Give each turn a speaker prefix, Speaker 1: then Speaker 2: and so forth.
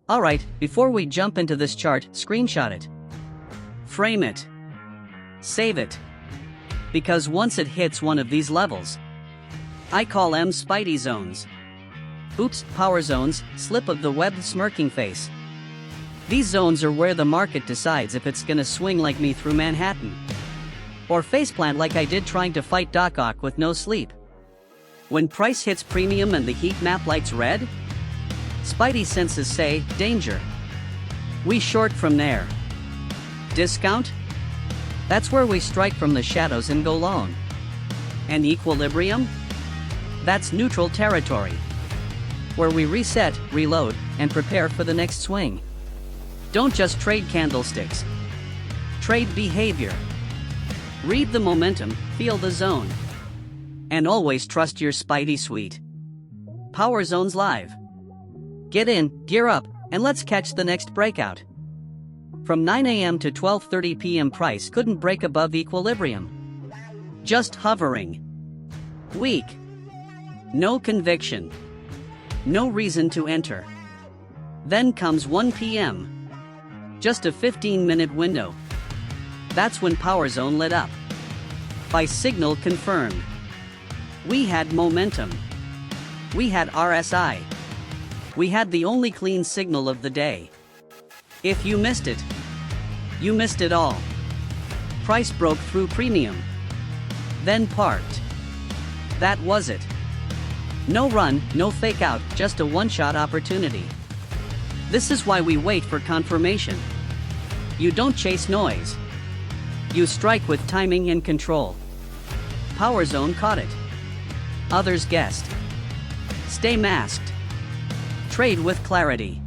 Speaker 1: Alright, before we jump into this chart, screenshot it. Frame it. Save it. Because once it hits one of these levels, I call them Spidey zones. Oops, power zones, slip of the web smirking face. These zones are where the market decides if it's gonna swing like me through Manhattan, or faceplant like I did trying to fight Doc Ock with no sleep. When price hits premium and the heat map lights red, Spidey senses say, danger. We short from there. Discount? That's where we strike from the shadows and go long. And equilibrium? That's neutral territory, where we reset, reload, and prepare for the next swing. Don't just trade candlesticks. Trade behavior. Read the momentum, feel the zone. And always trust your Spidey suite. PowerZone's live. Get in, gear up, and let's catch the next breakout. From 9 a.m. to 12:30 p.m. price couldn't break above equilibrium. Just hovering. Weak. No conviction. No reason to enter. Then comes 1 p.m. Just a 15-minute window. That's when PowerZone lit up. Buy signal confirmed. We had momentum. We had RSI. We had the only clean signal of the day. If you missed it, you missed it all. Price broke through premium. Then parked. That was it. No run, no fake out, just a one-shot opportunity. This is why we wait for confirmation. You don't chase noise. You strike with timing and control. PowerZone caught it. Others guessed. Stay masked. Trade with clarity.